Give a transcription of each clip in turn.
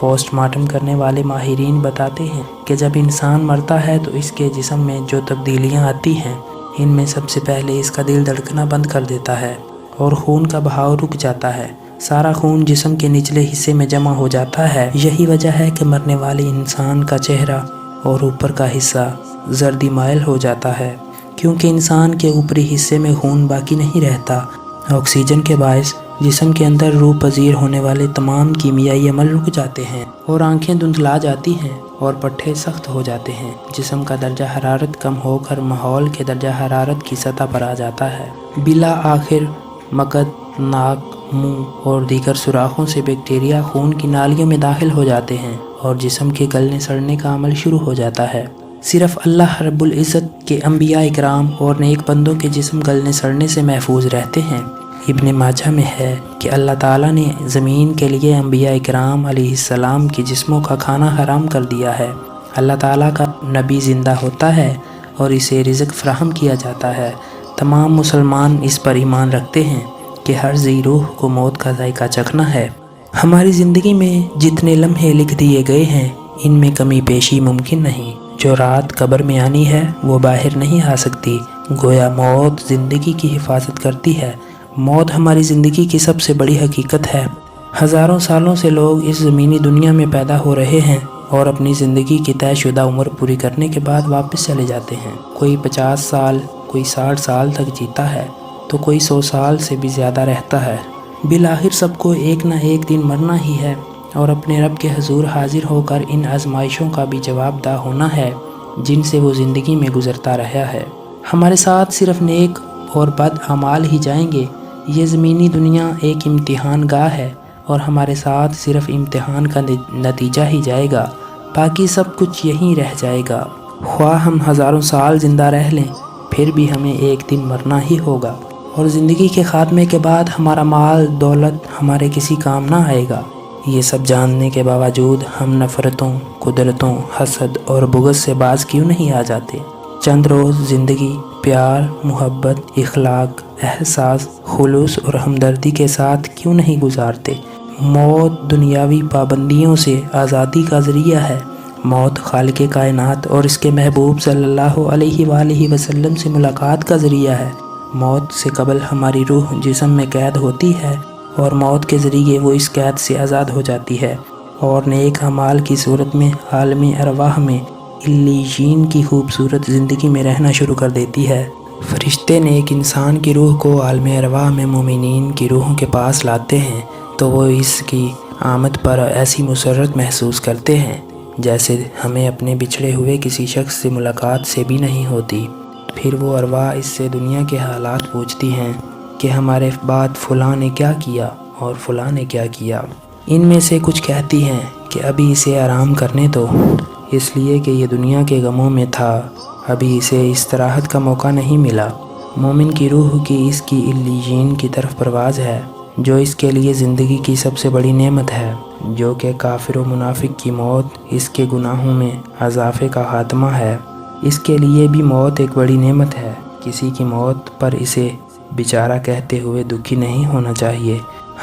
Post mortem کرنے والے ماہرین بتاتے ہیں کہ جب انسان مرتا ہے تو اس کے جسم میں جو تبدیلیاں آتی ہیں ان میں سب سے پہلے اس کا دل دھڑکنا بند کر دیتا ہے اور خون کا بہاؤ رک جاتا ہے۔ سارا خون جسم کے نچلے حصے میں جمع ہو جاتا ہے۔ یہی وجہ ہے کہ مرنے والے انسان کا چہرہ اور اوپر کا حصہ زردی مائل ہو جاتا ہے، کیونکہ انسان کے اوپری حصے میں خون باقی نہیں رہتا۔ آکسیجن کے باعث جسم کے اندر روح پذیر ہونے والے تمام کیمیائی عمل رک جاتے ہیں اور آنکھیں دھندلا جاتی ہیں اور پٹھے سخت ہو جاتے ہیں۔ جسم کا درجہ حرارت کم ہو کر ماحول کے درجہ حرارت کی سطح پر آ جاتا ہے۔ بالآخر مقد، ناک، منہ اور دیگر سوراخوں سے بیکٹیریا خون کی نالیوں میں داخل ہو جاتے ہیں اور جسم کے گلنے سڑنے کا عمل شروع ہو جاتا ہے۔ صرف اللہ رب العزت کے انبیاء اکرام اور نیک بندوں کے جسم گلنے سڑنے سے محفوظ رہتے ہیں۔ ابن ماجہ میں ہے کہ اللہ تعالیٰ نے زمین کے لیے انبیاء اکرام علیہ السلام کے جسموں کا کھانا حرام کر دیا ہے۔ اللہ تعالیٰ کا نبی زندہ ہوتا ہے اور اسے رزق فراہم کیا جاتا ہے۔ تمام مسلمان اس پر ایمان رکھتے ہیں کہ ہر ذی روح کو موت کا ذائقہ چکھنا ہے۔ ہماری زندگی میں جتنے لمحے لکھ دیے گئے ہیں ان میں کمی بیشی ممکن نہیں۔ جو رات قبر میں آنی ہے وہ باہر نہیں آ سکتی۔ گویا موت زندگی کی حفاظت کرتی ہے۔ موت ہماری زندگی کی سب سے بڑی حقیقت ہے۔ ہزاروں سالوں سے لوگ اس زمینی دنیا میں پیدا ہو رہے ہیں اور اپنی زندگی کی طے شدہ عمر پوری کرنے کے بعد واپس چلے جاتے ہیں۔ کوئی 50 سال، کوئی 60 سال تک جیتا ہے تو کوئی 100 سال سے بھی زیادہ رہتا ہے۔ بالآخر سب کو ایک نہ ایک دن مرنا ہی ہے اور اپنے رب کے حضور حاضر ہو کر ان آزمائشوں کا بھی جواب دہ ہونا ہے جن سے وہ زندگی میں گزرتا رہا ہے۔ ہمارے ساتھ صرف نیک اور بد اعمال ہی جائیں گے۔ یہ زمینی دنیا ایک امتحان گاہ ہے اور ہمارے ساتھ صرف امتحان کا نتیجہ ہی جائے گا، باقی سب کچھ یہیں رہ جائے گا۔ خواہ ہم ہزاروں سال زندہ رہ لیں پھر بھی ہمیں ایک دن مرنا ہی ہوگا اور زندگی کے خاتمے کے بعد ہمارا مال دولت ہمارے کسی کام نہ آئے گا۔ یہ سب جاننے کے باوجود ہم نفرتوں، قدرتوں، حسد اور بغض سے باز کیوں نہیں آ جاتے؟ چند روز زندگی پیار، محبت، اخلاق، احساس، خلوص اور ہمدردی کے ساتھ کیوں نہیں گزارتے؟ موت دنیاوی پابندیوں سے آزادی کا ذریعہ ہے۔ موت خالق کائنات اور اس کے محبوب صلی اللہ علیہ وآلہ وسلم سے ملاقات کا ذریعہ ہے۔ موت سے قبل ہماری روح جسم میں قید ہوتی ہے اور موت کے ذریعے وہ اس قید سے آزاد ہو جاتی ہے اور نیک اعمال کی صورت میں عالم ارواح میں علیین کی خوبصورت زندگی میں رہنا شروع کر دیتی ہے۔ فرشتے نیک انسان کی روح کو عالم ارواح میں مومنین کی روحوں کے پاس لاتے ہیں تو وہ اس کی آمد پر ایسی مسرت محسوس کرتے ہیں جیسے ہمیں اپنے بچھڑے ہوئے کسی شخص سے ملاقات سے بھی نہیں ہوتی۔ پھر وہ ارواح اس سے دنیا کے حالات پوچھتی ہیں کہ ہمارے بعد فلاں نے کیا کیا اور فلاں نے کیا کیا۔ ان میں سے کچھ کہتی ہیں کہ ابھی اسے آرام کرنے دو، اس لیے کہ یہ دنیا کے غموں میں تھا، ابھی اسے استراحت کا موقع نہیں ملا۔ مومن کی روح کی اس کی علیین کی طرف پرواز ہے جو اس کے لیے زندگی کی سب سے بڑی نعمت ہے، جو کہ کافر و منافق کی موت اس کے گناہوں میں اضافے کا خاتمہ ہے۔ اس کے لیے بھی موت ایک بڑی نعمت ہے۔ کسی کی موت پر اسے بیچارہ کہتے ہوئے دکھی نہیں ہونا چاہیے۔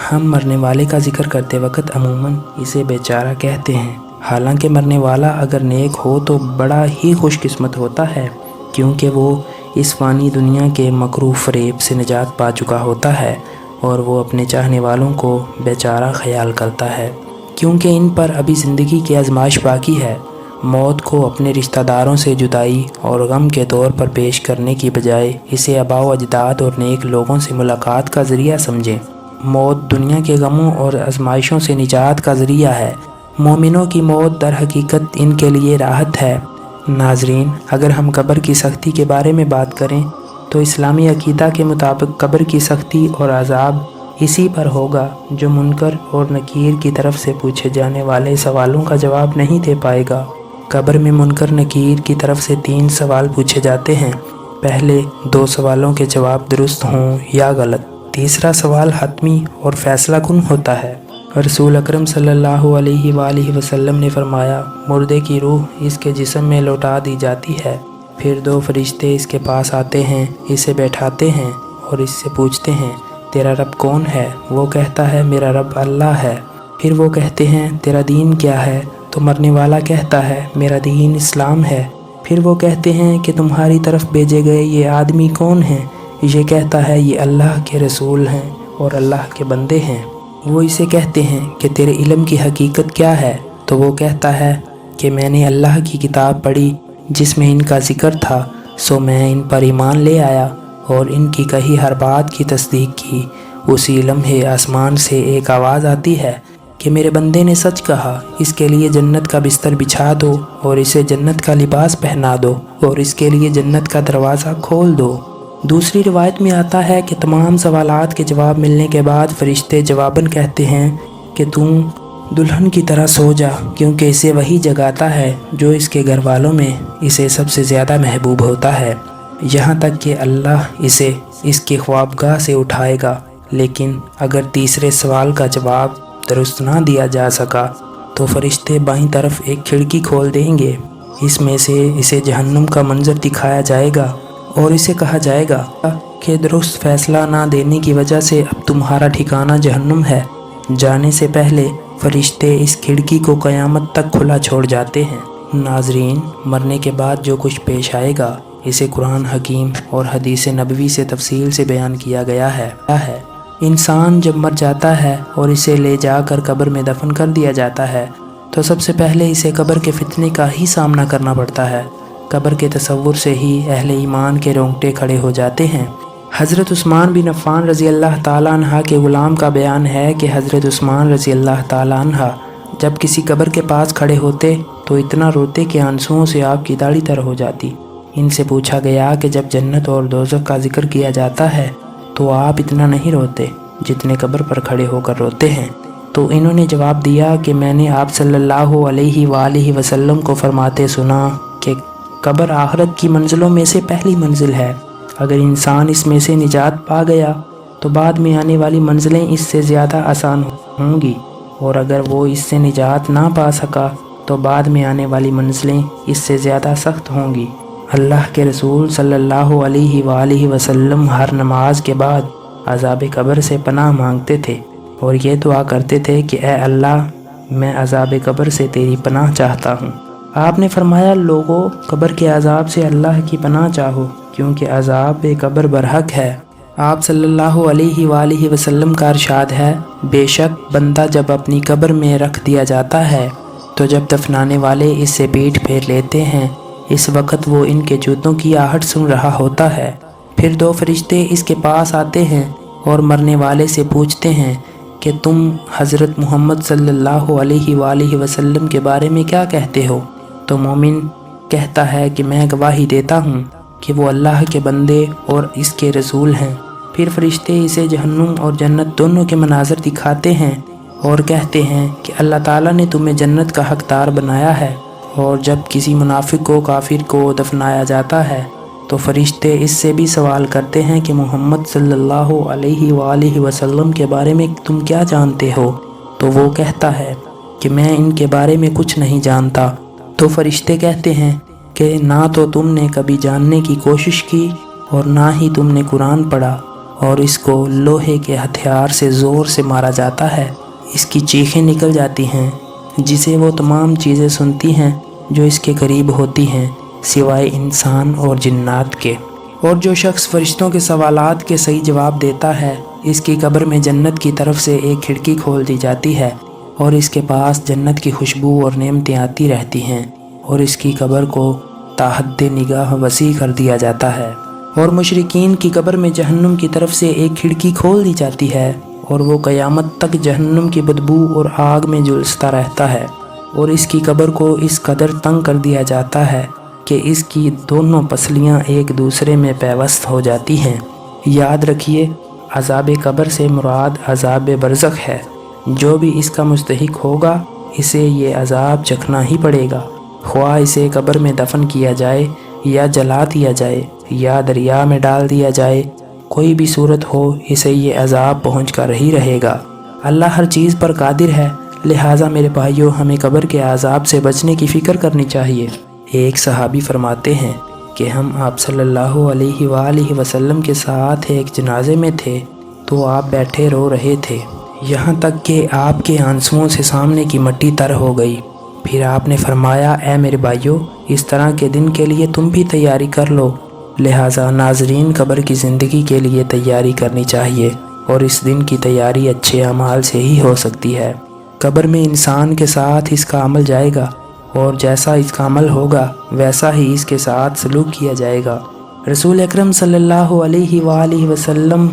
ہم مرنے والے کا ذکر کرتے وقت عموماً اسے بیچارہ کہتے ہیں، حالانکہ مرنے والا اگر نیک ہو تو بڑا ہی خوش قسمت ہوتا ہے، کیونکہ وہ اس فانی دنیا کے مکروہ فریب سے نجات پا چکا ہوتا ہے اور وہ اپنے چاہنے والوں کو بیچارہ خیال کرتا ہے، کیونکہ ان پر ابھی زندگی کی آزمائش باقی ہے۔ موت کو اپنے رشتہ داروں سے جدائی اور غم کے طور پر پیش کرنے کی بجائے اسے آباء و اجداد اور نیک لوگوں سے ملاقات کا ذریعہ سمجھیں۔ موت دنیا کے غموں اور آزمائشوں سے نجات کا ذریعہ ہے۔ مومنوں کی موت در حقیقت ان کے لیے راحت ہے۔ ناظرین، اگر ہم قبر کی سختی کے بارے میں بات کریں تو اسلامی عقیدہ کے مطابق قبر کی سختی اور عذاب اسی پر ہوگا جو منکر اور نکیر کی طرف سے پوچھے جانے والے سوالوں کا جواب نہیں دے پائے گا۔ قبر میں منکر نکیر کی طرف سے 3 سوال پوچھے جاتے ہیں۔ پہلے 2 سوالوں کے جواب درست ہوں یا غلط، تیسرا سوال حتمی اور فیصلہ کن ہوتا ہے۔ رسول اکرم صلی اللہ علیہ وآلہ وسلم نے فرمایا، مردے کی روح اس کے جسم میں لوٹا دی جاتی ہے، پھر 2 فرشتے اس کے پاس آتے ہیں، اسے بیٹھاتے ہیں اور اس سے پوچھتے ہیں، تیرا رب کون ہے؟ وہ کہتا ہے، میرا رب اللہ ہے۔ پھر وہ کہتے ہیں تیرا دین کیا ہے؟ تو مرنے والا کہتا ہے میرا دین اسلام ہے۔ پھر وہ کہتے ہیں کہ تمہاری طرف بھیجے گئے یہ آدمی کون ہیں؟ یہ کہتا ہے یہ اللہ کے رسول ہیں اور اللہ کے بندے ہیں۔ وہ اسے کہتے ہیں کہ تیرے علم کی حقیقت کیا ہے؟ تو وہ کہتا ہے کہ میں نے اللہ کی کتاب پڑھی جس میں ان کا ذکر تھا، سو میں ان پر ایمان لے آیا اور ان کی کہی ہر بات کی تصدیق کی۔ اسی لمحے آسمان سے ایک آواز آتی ہے کہ میرے بندے نے سچ کہا، اس کے لیے جنت کا بستر بچھا دو اور اسے جنت کا لباس پہنا دو اور اس کے لیے جنت کا دروازہ کھول دو۔ دوسری روایت میں آتا ہے کہ تمام سوالات کے جواب ملنے کے بعد فرشتے جواباً کہتے ہیں کہ تم دلہن کی طرح سو جا، کیونکہ اسے وہی جگاتا ہے جو اس کے گھر والوں میں اسے سب سے زیادہ محبوب ہوتا ہے، یہاں تک کہ اللہ اسے اس کے خوابگاہ سے اٹھائے گا۔ لیکن اگر تیسرے سوال کا جواب درست نہ دیا جا سکا تو فرشتے بائیں طرف ایک کھڑکی کھول دیں گے، اس میں سے اسے جہنم کا منظر دکھایا جائے گا اور اسے کہا جائے گا کہ درست فیصلہ نہ دینے کی وجہ سے اب تمہارا ٹھکانہ جہنم ہے۔ جانے سے پہلے فرشتے اس کھڑکی کو قیامت تک کھلا چھوڑ جاتے ہیں۔ ناظرین، مرنے کے بعد جو کچھ پیش آئے گا اسے قرآن حکیم اور حدیث نبوی سے تفصیل سے بیان کیا گیا ہے۔ انسان جب مر جاتا ہے اور اسے لے جا کر قبر میں دفن کر دیا جاتا ہے تو سب سے پہلے اسے قبر کے فتنے کا ہی سامنا کرنا پڑتا ہے۔ قبر کے تصور سے ہی اہل ایمان کے رونگٹے کھڑے ہو جاتے ہیں۔ حضرت عثمان بن عفان رضی اللہ تعالیٰ عنہ کے غلام کا بیان ہے کہ حضرت عثمان رضی اللہ تعالیٰ عنہ جب کسی قبر کے پاس کھڑے ہوتے تو اتنا روتے کہ آنسوؤں سے آپ کی داڑھی تر ہو جاتی۔ ان سے پوچھا گیا کہ جب جنت اور دوزخ کا ذکر کیا جاتا ہے تو آپ اتنا نہیں روتے جتنے قبر پر کھڑے ہو کر روتے ہیں؟ تو انہوں نے جواب دیا کہ میں نے آپ صلی اللہ علیہ وآلہ وسلم کو فرماتے سنا کہ قبر آخرت کی منزلوں میں سے پہلی منزل ہے، اگر انسان اس میں سے نجات پا گیا تو بعد میں آنے والی منزلیں اس سے زیادہ آسان ہوں گی، اور اگر وہ اس سے نجات نہ پا سکا تو بعد میں آنے والی منزلیں اس سے زیادہ سخت ہوں گی۔ اللہ کے رسول صلی اللہ علیہ وآلہ وسلم ہر نماز کے بعد عذاب قبر سے پناہ مانگتے تھے اور یہ دعا کرتے تھے کہ اے اللہ، میں عذاب قبر سے تیری پناہ چاہتا ہوں۔ آپ نے فرمایا لوگوں، قبر کے عذاب سے اللہ کی پناہ چاہو کیونکہ عذاب قبر برحق ہے۔ آپ صلی اللہ علیہ وآلہ وسلم کا ارشاد ہے، بے شک بندہ جب اپنی قبر میں رکھ دیا جاتا ہے تو جب دفنانے والے اس سے پیٹھ پھیر لیتے ہیں، اس وقت وہ ان کے جوتوں کی آہٹ سن رہا ہوتا ہے۔ پھر دو فرشتے اس کے پاس آتے ہیں اور مرنے والے سے پوچھتے ہیں کہ تم حضرت محمد صلی اللہ علیہ وآلہ وسلم کے بارے میں کیا کہتے ہو؟ تو مومن کہتا ہے کہ میں گواہی دیتا ہوں کہ وہ اللہ کے بندے اور اس کے رسول ہیں۔ پھر فرشتے اسے جہنم اور جنت دونوں کے مناظر دکھاتے ہیں اور کہتے ہیں کہ اللہ تعالیٰ نے تمہیں جنت کا حقدار بنایا ہے۔ اور جب کسی منافق کو، کافر کو دفنایا جاتا ہے تو فرشتے اس سے بھی سوال کرتے ہیں کہ محمد صلی اللہ علیہ وآلہ وسلم کے بارے میں تم کیا جانتے ہو؟ تو وہ کہتا ہے کہ میں ان کے بارے میں کچھ نہیں جانتا۔ تو فرشتے کہتے ہیں کہ نہ تو تم نے کبھی جاننے کی کوشش کی اور نہ ہی تم نے قرآن پڑھا، اور اس کو لوہے کے ہتھیار سے زور سے مارا جاتا ہے، اس کی چیخیں نکل جاتی ہیں جسے وہ تمام چیزیں سنتی ہیں جو اس کے قریب ہوتی ہیں سوائے انسان اور جنات کے۔ اور جو شخص فرشتوں کے سوالات کے صحیح جواب دیتا ہے، اس کی قبر میں جنت کی طرف سے ایک کھڑکی کھول دی جاتی ہے اور اس کے پاس جنت کی خوشبو اور نعمتیں آتی رہتی ہیں، اور اس کی قبر کو تا حد نگاہ وسیع کر دیا جاتا ہے۔ اور مشرکین کی قبر میں جہنم کی طرف سے ایک کھڑکی کھول دی جاتی ہے اور وہ قیامت تک جہنم کی بدبو اور آگ میں جھلستا رہتا ہے، اور اس کی قبر کو اس قدر تنگ کر دیا جاتا ہے کہ اس کی دونوں پسلیاں ایک دوسرے میں پیوست ہو جاتی ہیں۔ یاد رکھیے، عذاب قبر سے مراد عذاب برزخ ہے۔ جو بھی اس کا مستحق ہوگا اسے یہ عذاب چکھنا ہی پڑے گا، خواہ اسے قبر میں دفن کیا جائے یا جلا دیا جائے یا دریا میں ڈال دیا جائے، کوئی بھی صورت ہو اسے یہ عذاب پہنچ کر ہی رہے گا۔ اللہ ہر چیز پر قادر ہے، لہٰذا میرے بھائیوں، ہمیں قبر کے عذاب سے بچنے کی فکر کرنی چاہیے۔ ایک صحابی فرماتے ہیں کہ ہم آپ صلی اللہ علیہ وآلہ وسلم کے ساتھ ایک جنازے میں تھے تو آپ بیٹھے رو رہے تھے۔ یہاں تک کہ آپ کے آنسوؤں سے سامنے کی مٹی تر ہو گئی۔ پھر آپ نے فرمایا، اے میرے بھائیو، اس طرح کے دن کے لیے تم بھی تیاری کر لو۔ لہٰذا ناظرین، قبر کی زندگی کے لیے تیاری کرنی چاہیے، اور اس دن کی تیاری اچھے اعمال سے ہی ہو سکتی ہے۔ قبر میں انسان کے ساتھ اس کا عمل جائے گا، اور جیسا اس کا عمل ہوگا ویسا ہی اس کے ساتھ سلوک کیا جائے گا۔ رسول اکرم صلی اللہ علیہ وآلہ وسلم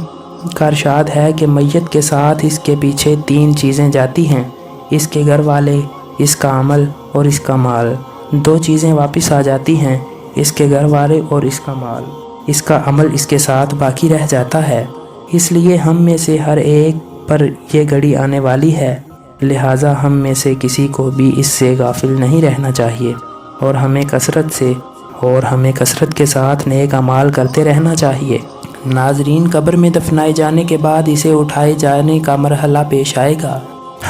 کا ارشاد ہے کہ میت کے ساتھ اس کے پیچھے 3 چیزیں جاتی ہیں: اس کے گھر والے، اس کا عمل اور اس کا مال۔ 2 چیزیں واپس آ جاتی ہیں: اس کے گھر والے اور اس کا مال۔ اس کا عمل اس کے ساتھ باقی رہ جاتا ہے۔ اس لیے ہم میں سے ہر ایک پر یہ گھڑی آنے والی ہے، لہٰذا ہم میں سے کسی کو بھی اس سے غافل نہیں رہنا چاہیے، اور ہمیں کثرت کے ساتھ نیک اعمال کرتے رہنا چاہیے۔ ناظرین، قبر میں دفنائے جانے کے بعد اسے اٹھائے جانے کا مرحلہ پیش آئے گا۔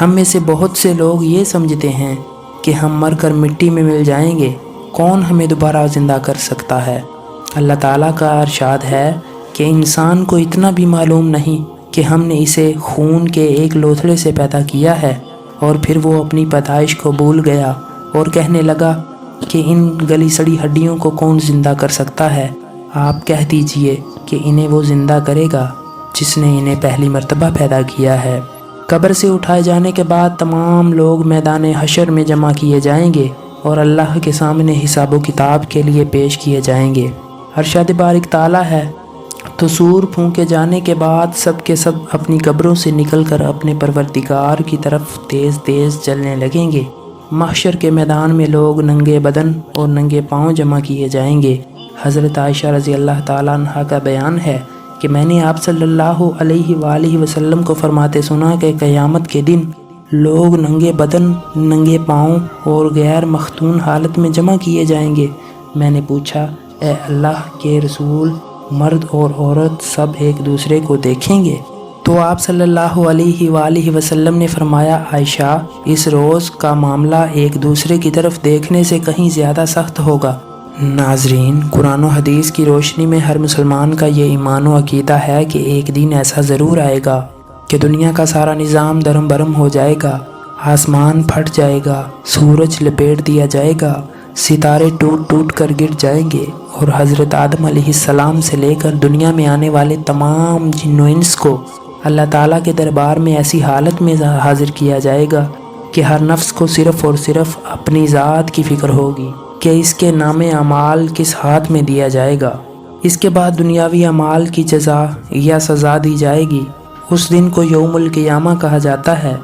ہم میں سے بہت سے لوگ یہ سمجھتے ہیں کہ ہم مر کر مٹی میں مل جائیں گے، کون ہمیں دوبارہ زندہ کر سکتا ہے؟ اللہ تعالیٰ کا ارشاد ہے کہ انسان کو اتنا بھی معلوم نہیں کہ ہم نے اسے خون کے ایک لوتھڑے سے پیدا کیا ہے، اور پھر وہ اپنی پیدائش کو بھول گیا اور کہنے لگا کہ ان گلی سڑی ہڈیوں کو کون زندہ کر سکتا ہے؟ آپ کہہ دیجئے کہ انہیں وہ زندہ کرے گا جس نے انہیں پہلی مرتبہ پیدا کیا ہے۔ قبر سے اٹھائے جانے کے بعد تمام لوگ میدان حشر میں جمع کیے جائیں گے اور اللہ کے سامنے حساب و کتاب کے لیے پیش کیے جائیں گے۔ ارشاد بارک تعالیٰ ہے، تو سور پھونکے جانے کے بعد سب کے سب اپنی قبروں سے نکل کر اپنے پروردگار کی طرف تیز تیز چلنے لگیں گے۔ محشر کے میدان میں لوگ ننگے بدن اور ننگے پاؤں جمع کیے جائیں گے۔ حضرت عائشہ رضی اللہ تعالیٰ عنہ کا بیان ہے کہ میں نے آپ صلی اللہ علیہ وآلہ وسلم کو فرماتے سنا کہ قیامت کے دن لوگ ننگے بدن، ننگے پاؤں اور غیر مختون حالت میں جمع کیے جائیں گے۔ میں نے پوچھا، اے اللہ کے رسول، مرد اور عورت سب ایک دوسرے کو دیکھیں گے؟ تو آپ صلی اللہ علیہ وآلہ وسلم نے فرمایا، عائشہ، اس روز کا معاملہ ایک دوسرے کی طرف دیکھنے سے کہیں زیادہ سخت ہوگا۔ ناظرین، قرآن و حدیث کی روشنی میں ہر مسلمان کا یہ ایمان و عقیدہ ہے کہ ایک دن ایسا ضرور آئے گا کہ دنیا کا سارا نظام درم برم ہو جائے گا، آسمان پھٹ جائے گا، سورج لپیٹ دیا جائے گا، ستارے ٹوٹ ٹوٹ کر گر جائیں گے، اور حضرت آدم علیہ السلام سے لے کر دنیا میں آنے والے تمام جن و انس کو اللہ تعالیٰ کے دربار میں ایسی حالت میں حاضر کیا جائے گا کہ ہر نفس کو صرف اور صرف اپنی ذات کی فکر ہوگی کہ اس کے نام اعمال کس ہاتھ میں دیا جائے گا۔ اس کے بعد دنیاوی اعمال کی جزا یا سزا دی جائے گی۔ اس دن کو یوم القیامہ کہا جاتا ہے۔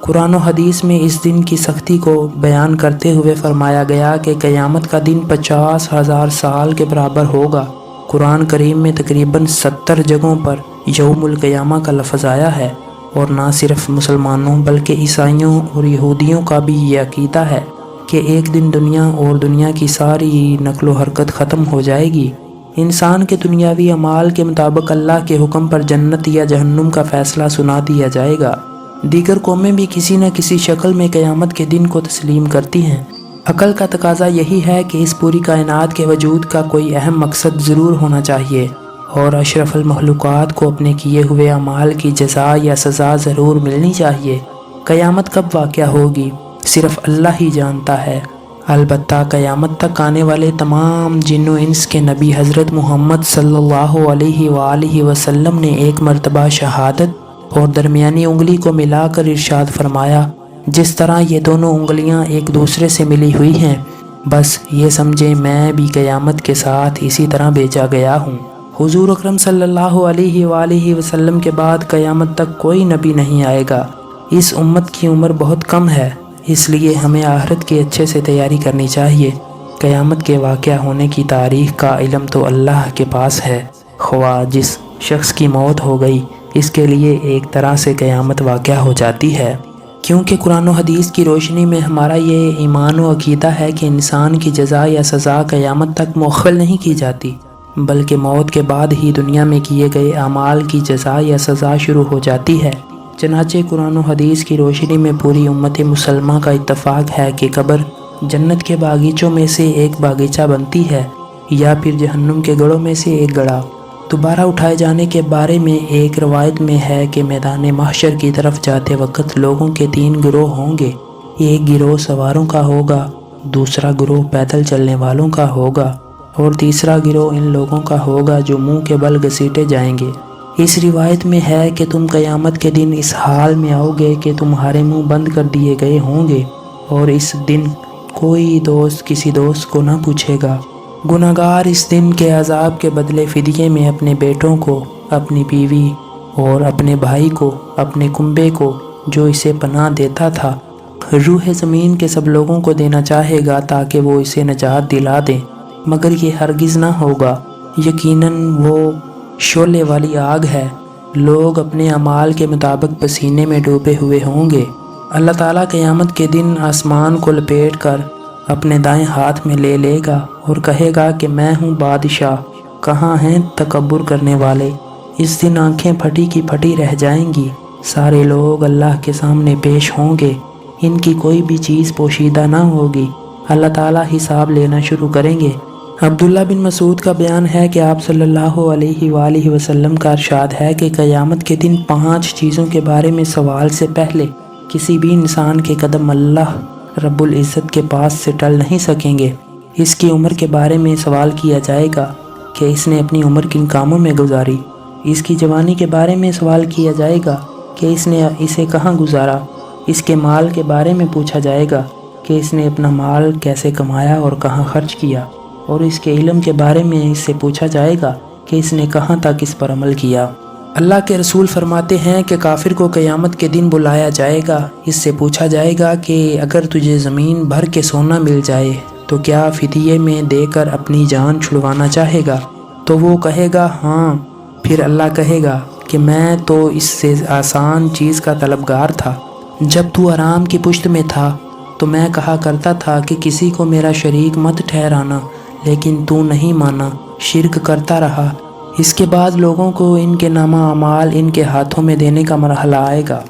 قرآن و حدیث میں اس دن کی سختی کو بیان کرتے ہوئے فرمایا گیا کہ قیامت کا دن 50,000 سال کے برابر ہوگا۔ قرآن کریم میں تقریباً 70 جگہوں پر یوم القیامہ کا لفظ آیا ہے، اور نہ صرف مسلمانوں بلکہ عیسائیوں اور یہودیوں کا بھی یہ عقیدہ ہے کہ ایک دن دنیا اور دنیا کی ساری نقل و حرکت ختم ہو جائے گی۔ انسان کے دنیاوی اعمال کے مطابق اللہ کے حکم پر جنت یا جہنم کا فیصلہ سنا دیا جائے گا۔ دیگر قومیں بھی کسی نہ کسی شکل میں قیامت کے دن کو تسلیم کرتی ہیں۔ عقل کا تقاضا یہی ہے کہ اس پوری کائنات کے وجود کا کوئی اہم مقصد ضرور ہونا چاہیے، اور اشرف المخلوقات کو اپنے کیے ہوئے اعمال کی جزا یا سزا ضرور ملنی چاہیے۔ قیامت کب واقع ہوگی صرف اللہ ہی جانتا ہے۔ البتہ قیامت تک آنے والے تمام جن و انس کے نبی حضرت محمد صلی اللہ علیہ وآلہ وسلم نے ایک مرتبہ شہادت اور درمیانی انگلی کو ملا کر ارشاد فرمایا، جس طرح یہ دونوں انگلیاں ایک دوسرے سے ملی ہوئی ہیں، بس یہ سمجھیں میں بھی قیامت کے ساتھ اسی طرح بھیجا گیا ہوں۔ حضور اکرم صلی اللہ علیہ وآلہ وسلم کے بعد قیامت تک کوئی نبی نہیں آئے گا۔ اس امت کی عمر بہت کم ہے، اس لیے ہمیں آخرت کی اچھے سے تیاری کرنی چاہیے۔ قیامت کے واقع ہونے کی تاریخ کا علم تو اللہ کے پاس ہے۔ خواہ جس شخص کی موت ہو گئی، اس کے لیے ایک طرح سے قیامت واقع ہو جاتی ہے، کیونکہ قرآن و حدیث کی روشنی میں ہمارا یہ ایمان و عقیدہ ہے کہ انسان کی جزا یا سزا قیامت تک مؤخر نہیں کی جاتی، بلکہ موت کے بعد ہی دنیا میں کیے گئے اعمال کی جزا یا سزا شروع ہو جاتی ہے۔ چنانچہ قرآن و حدیث کی روشنی میں پوری امت مسلمہ کا اتفاق ہے کہ قبر جنت کے باغیچوں میں سے ایک باغیچہ بنتی ہے، یا پھر جہنم کے گڑھوں میں سے ایک گڑھا۔ دوبارہ اٹھائے جانے کے بارے میں ایک روایت میں ہے کہ میدان محشر کی طرف جاتے وقت لوگوں کے 3 گروہ ہوں گے۔ ایک گروہ سواروں کا ہوگا، دوسرا گروہ پیدل چلنے والوں کا ہوگا اور تیسرا گروہ ان لوگوں کا ہوگا جو منہ کے بل گھسیٹے جائیں گے۔ اس روایت میں ہے کہ تم قیامت کے دن اس حال میں آؤ گے کہ تمہارے منہ بند کر دیے گئے ہوں گے، اور اس دن کوئی دوست کسی دوست کو نہ پوچھے گا۔ گناہگار اس دن کے عذاب کے بدلے فدیے میں اپنے بیٹوں کو، اپنی بیوی اور اپنے بھائی کو، اپنے کنبے کو جو اسے پناہ دیتا تھا، روح زمین کے سب لوگوں کو دینا چاہے گا تاکہ وہ اسے نجات دلا دیں، مگر یہ ہرگز نہ ہوگا۔ یقیناً وہ شعلے والی آگ ہے۔ لوگ اپنے اعمال کے مطابق پسینے میں ڈوبے ہوئے ہوں گے۔ اللہ تعالیٰ قیامت کے دن آسمان کو لپیٹ کر اپنے دائیں ہاتھ میں لے گا اور کہے گا کہ میں ہوں بادشاہ، کہاں ہیں تکبر کرنے والے۔ اس دن آنکھیں پھٹی کی پھٹی رہ جائیں گی۔ سارے لوگ اللہ کے سامنے پیش ہوں گے، ان کی کوئی بھی چیز پوشیدہ نہ ہوگی۔ اللہ تعالیٰ حساب لینا شروع کریں گے۔ عبداللہ بن مسعود کا بیان ہے کہ آپ صلی اللہ علیہ وآلہ وسلم کا ارشاد ہے کہ قیامت کے دن 5 چیزوں کے بارے میں سوال سے پہلے کسی بھی انسان کے قدم اللہ رب العزت کے پاس سے ٹل نہیں سکیں گے۔ اس کی عمر کے بارے میں سوال کیا جائے گا کہ اس نے اپنی عمر کن کاموں میں گزاری۔ اس کی جوانی کے بارے میں سوال کیا جائے گا کہ اس نے اسے کہاں گزارا۔ اس کے مال کے بارے میں پوچھا جائے گا کہ اس نے اپنا مال کیسے کمایا اور کہاں خرچ کیا، اور اس کے علم کے بارے میں اس سے پوچھا جائے گا کہ اس نے کہاں تک اس پر عمل کیا۔ اللہ کے رسول فرماتے ہیں کہ کافر کو قیامت کے دن بلایا جائے گا، اس سے پوچھا جائے گا کہ اگر تجھے زمین بھر کے سونا مل جائے تو کیا فدیے میں دے کر اپنی جان چھڑوانا چاہے گا؟ تو وہ کہے گا ہاں۔ پھر اللہ کہے گا کہ میں تو اس سے آسان چیز کا طلبگار تھا۔ جب تو آرام کی پشت میں تھا تو میں کہا کرتا تھا کہ کسی کو میرا شریک مت ٹھہرانا، لیکن تو نہیں مانا، شرک کرتا رہا۔ اس کے بعد لوگوں کو ان کے نامہ اعمال ان کے ہاتھوں میں دینے کا مرحلہ آئے گا۔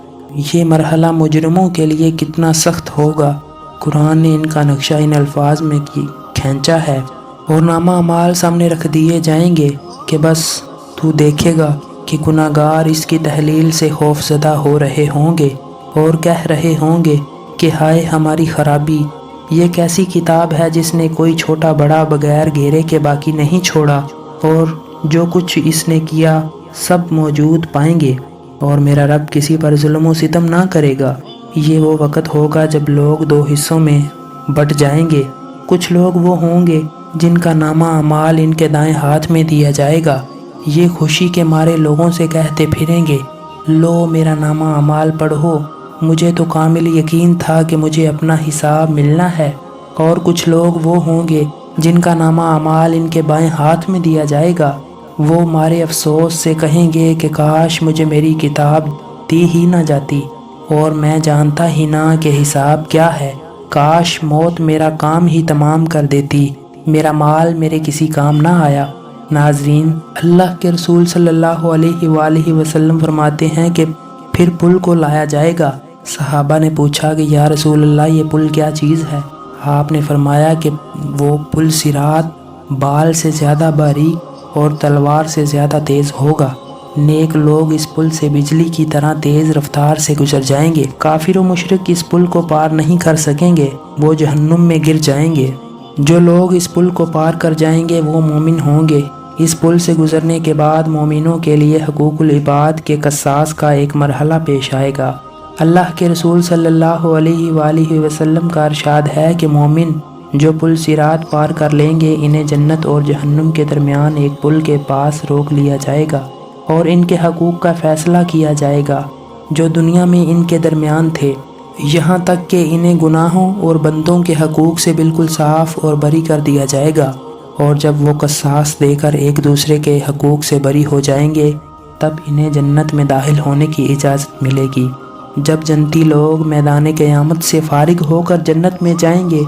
یہ مرحلہ مجرموں کے لیے کتنا سخت ہوگا۔ قرآن نے ان کا نقشہ ان الفاظ میں کھینچا ہے، اور نامہ اعمال سامنے رکھ دیے جائیں گے کہ بس تو دیکھے گا کہ گناہگار اس کی تحلیل سے خوف زدہ ہو رہے ہوں گے اور کہہ رہے ہوں گے کہ ہائے ہماری خرابی، یہ کیسی کتاب ہے جس نے کوئی چھوٹا بڑا بغیر گھیرے کے باقی نہیں چھوڑا، اور جو کچھ اس نے کیا سب موجود پائیں گے، اور میرا رب کسی پر ظلم و ستم نہ کرے گا۔ یہ وہ وقت ہوگا جب لوگ 2 حصوں میں بٹ جائیں گے۔ کچھ لوگ وہ ہوں گے جن کا نامہ اعمال ان کے دائیں ہاتھ میں دیا جائے گا۔ یہ خوشی کے مارے لوگوں سے کہتے پھریں گے، لو میرا نامہ اعمال پڑھو، مجھے تو کامل یقین تھا کہ مجھے اپنا حساب ملنا ہے۔ اور کچھ لوگ وہ ہوں گے جن کا نامہ اعمال ان کے بائیں ہاتھ میں دیا جائے گا۔ وہ مارے افسوس سے کہیں گے کہ کاش مجھے میری کتاب دی ہی نہ جاتی، اور میں جانتا ہی نہ کہ حساب کیا ہے۔ کاش موت میرا کام ہی تمام کر دیتی، میرا مال میرے کسی کام نہ آیا۔ ناظرین، اللہ کے رسول صلی اللہ علیہ وآلہ وسلم فرماتے ہیں کہ پھر پل کو لایا جائے گا۔ صحابہ نے پوچھا کہ یا رسول اللہ یہ پل کیا چیز ہے؟ آپ نے فرمایا کہ وہ پل صراط بال سے زیادہ باریک اور تلوار سے زیادہ تیز ہوگا۔ نیک لوگ اس پل سے بجلی کی طرح تیز رفتار سے گزر جائیں گے۔ کافر و مشرک اس پل کو پار نہیں کر سکیں گے، وہ جہنم میں گر جائیں گے۔ جو لوگ اس پل کو پار کر جائیں گے وہ مومن ہوں گے۔ اس پل سے گزرنے کے بعد مومنوں کے لیے حقوق العباد کے قصاص کا ایک مرحلہ پیش آئے گا۔ اللہ کے رسول صلی اللہ علیہ وآلہ وسلم کا ارشاد ہے کہ مومن جو پل صراط پار کر لیں گے انہیں جنت اور جہنم کے درمیان ایک پل کے پاس روک لیا جائے گا اور ان کے حقوق کا فیصلہ کیا جائے گا جو دنیا میں ان کے درمیان تھے، یہاں تک کہ انہیں گناہوں اور بندوں کے حقوق سے بالکل صاف اور بری کر دیا جائے گا۔ اور جب وہ قصاص دے کر ایک دوسرے کے حقوق سے بری ہو جائیں گے تب انہیں جنت میں داخل ہونے کی اجازت ملے گی۔ جب جنتی لوگ میدان قیامت سے فارغ ہو کر جنت میں جائیں گے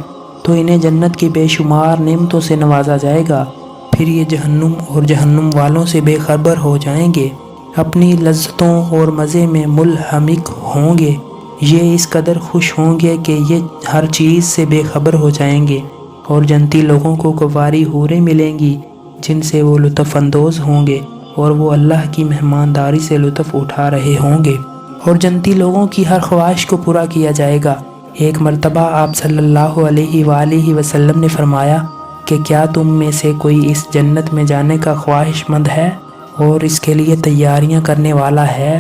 تو انہیں جنت کی بے شمار نعمتوں سے نوازا جائے گا۔ پھر یہ جہنم اور جہنم والوں سے بے خبر ہو جائیں گے، اپنی لذتوں اور مزے میں منہمک ہوں گے۔ یہ اس قدر خوش ہوں گے کہ یہ ہر چیز سے بے خبر ہو جائیں گے، اور جنتی لوگوں کو کنواری حوریں ملیں گی جن سے وہ لطف اندوز ہوں گے۔ اور وہ اللہ کی مہمانداری سے لطف اٹھا رہے ہوں گے اور جنتی لوگوں کی ہر خواہش کو پورا کیا جائے گا۔ ایک مرتبہ آپ صلی اللہ علیہ وآلہ وسلم نے فرمایا کہ کیا تم میں سے کوئی اس جنت میں جانے کا خواہش مند ہے اور اس کے لیے تیاریاں کرنے والا ہے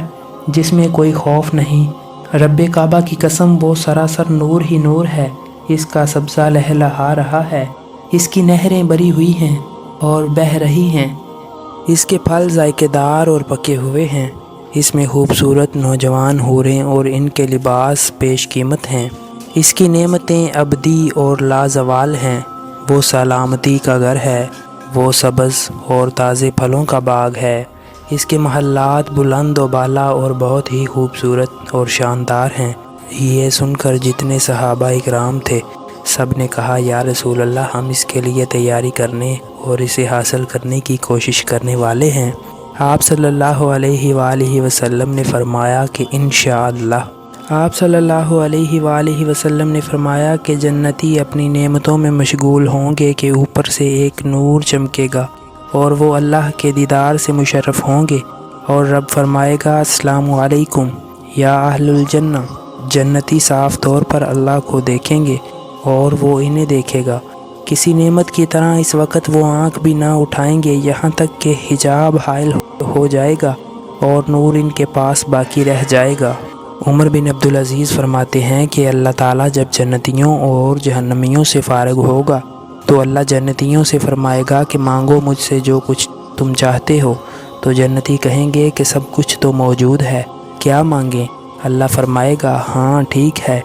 جس میں کوئی خوف نہیں؟ رب کعبہ کی قسم، وہ سراسر نور ہی نور ہے، اس کا سبزہ لہلہا رہا ہے، اس کی نہریں بری ہوئی ہیں اور بہہ رہی ہیں، اس کے پھل ذائقے دار اور پکے ہوئے ہیں، اس میں خوبصورت نوجوان حوریں اور ان کے لباس پیش قیمت ہیں، اس کی نعمتیں ابدی اور لازوال ہیں، وہ سلامتی کا گھر ہے، وہ سبز اور تازے پھلوں کا باغ ہے، اس کے محلات بلند و بالا اور بہت ہی خوبصورت اور شاندار ہیں۔ یہ سن کر جتنے صحابہ اکرام تھے سب نے کہا، یا رسول اللہ، ہم اس کے لیے تیاری کرنے اور اسے حاصل کرنے کی کوشش کرنے والے ہیں۔ آپ صلی اللہ علیہ وآلہ وسلم نے فرمایا کہ انشاءاللہ۔ آپ صلی اللہ علیہ وآلہ وسلم نے فرمایا کہ جنتی اپنی نعمتوں میں مشغول ہوں گے کہ اوپر سے ایک نور چمکے گا اور وہ اللہ کے دیدار سے مشرف ہوں گے، اور رب فرمائے گا السلام علیکم یا اہل الجنہ۔ جنتی صاف طور پر اللہ کو دیکھیں گے اور وہ انہیں دیکھے گا۔ کسی نعمت کی طرح اس وقت وہ آنکھ بھی نہ اٹھائیں گے یہاں تک کہ حجاب حائل ہو جائے گا اور نور ان کے پاس باقی رہ جائے گا۔ عمر بن عبدالعزیز فرماتے ہیں کہ اللہ تعالیٰ جب جنتیوں اور جہنمیوں سے فارغ ہوگا تو اللہ جنتیوں سے فرمائے گا کہ مانگو مجھ سے جو کچھ تم چاہتے ہو، تو جنتی کہیں گے کہ سب کچھ تو موجود ہے، کیا مانگیں؟ اللہ فرمائے گا ہاں ٹھیک ہے۔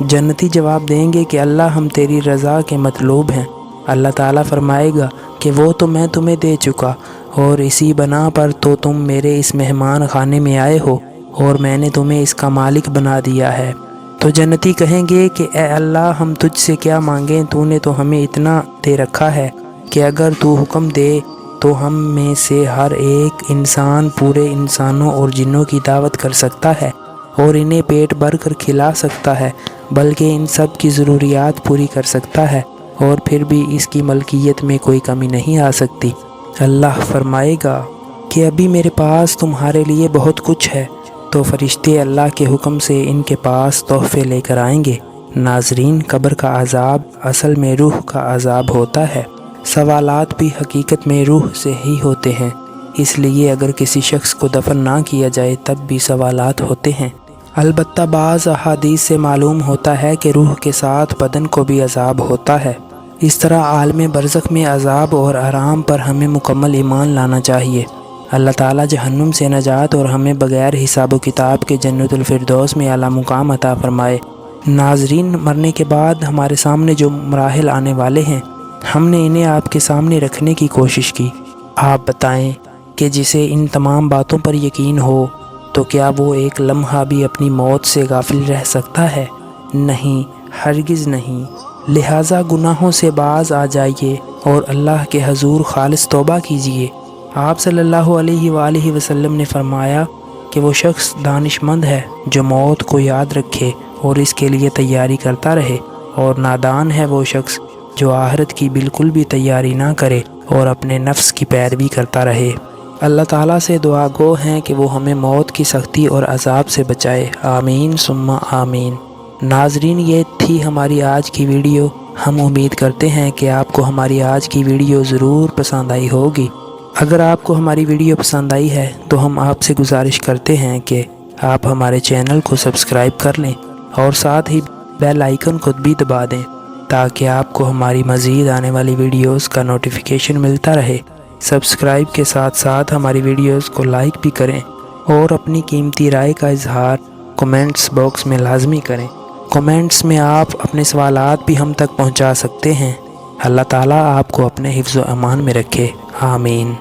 جنتی جواب دیں گے کہ اللہ ہم تیری رضا کے مطلوب ہیں۔ اللہ تعالیٰ فرمائے گا کہ وہ تو میں تمہیں دے چکا، اور اسی بنا پر تو تم میرے اس مہمان خانے میں آئے ہو اور میں نے تمہیں اس کا مالک بنا دیا ہے۔ تو جنتی کہیں گے کہ اے اللہ ہم تجھ سے کیا مانگیں، تو نے تو ہمیں اتنا دے رکھا ہے کہ اگر تو حکم دے تو ہم میں سے ہر ایک انسان پورے انسانوں اور جنوں کی دعوت کر سکتا ہے اور انہیں پیٹ بھر کر کھلا سکتا ہے، بلکہ ان سب کی ضروریات پوری کر سکتا ہے، اور پھر بھی اس کی ملکیت میں کوئی کمی نہیں آ سکتی۔ اللہ فرمائے گا کہ ابھی میرے پاس تمہارے لیے بہت کچھ ہے، تو فرشتے اللہ کے حکم سے ان کے پاس تحفے لے کر آئیں گے۔ ناظرین، قبر کا عذاب اصل میں روح کا عذاب ہوتا ہے، سوالات بھی حقیقت میں روح سے ہی ہوتے ہیں، اس لیے اگر کسی شخص کو دفن نہ کیا جائے تب بھی سوالات ہوتے ہیں۔ البتہ بعض احادیث سے معلوم ہوتا ہے کہ روح کے ساتھ بدن کو بھی عذاب ہوتا ہے۔ اس طرح عالم برزخ میں عذاب اور آرام پر ہمیں مکمل ایمان لانا چاہیے۔ اللہ تعالیٰ جہنم سے نجات اور ہمیں بغیر حساب و کتاب کے جنت الفردوس میں اعلیٰ مقام عطا فرمائے۔ ناظرین، مرنے کے بعد ہمارے سامنے جو مراحل آنے والے ہیں، ہم نے انہیں آپ کے سامنے رکھنے کی کوشش کی۔ آپ بتائیں کہ جسے ان تمام باتوں پر یقین ہو تو کیا وہ ایک لمحہ بھی اپنی موت سے غافل رہ سکتا ہے؟ نہیں، ہرگز نہیں۔ لہٰذا گناہوں سے باز آ جائیے اور اللہ کے حضور خالص توبہ کیجیے۔ آپ صلی اللہ علیہ وآلہ وسلم نے فرمایا کہ وہ شخص دانش مند ہے جو موت کو یاد رکھے اور اس کے لیے تیاری کرتا رہے، اور نادان ہے وہ شخص جو آخرت کی بالکل بھی تیاری نہ کرے اور اپنے نفس کی پیروی کرتا رہے۔ اللہ تعالیٰ سے دعا گو ہیں کہ وہ ہمیں موت کی سختی اور عذاب سے بچائے، آمین ثم آمین۔ ناظرین، یہ تھی ہماری آج کی ویڈیو۔ ہم امید کرتے ہیں کہ آپ کو ہماری آج کی ویڈیو ضرور پسند آئی ہوگی۔ اگر آپ کو ہماری ویڈیو پسند آئی ہے تو ہم آپ سے گزارش کرتے ہیں کہ آپ ہمارے چینل کو سبسکرائب کر لیں اور ساتھ ہی بیل آئیکن کو بھی دبا دیں تاکہ آپ کو ہماری مزید آنے والی ویڈیوز کا نوٹیفیکیشن ملتا رہے۔ سبسکرائب کے ساتھ ساتھ ہماری ویڈیوز کو لائک بھی کریں اور اپنی قیمتی رائے کا اظہار کومنٹس باکس میں لازمی کریں۔ کومنٹس میں آپ اپنے سوالات بھی ہم تک پہنچا سکتے ہیں۔ اللہ تعالیٰ آپ کو اپنے حفظ و امان میں رکھے، آمین۔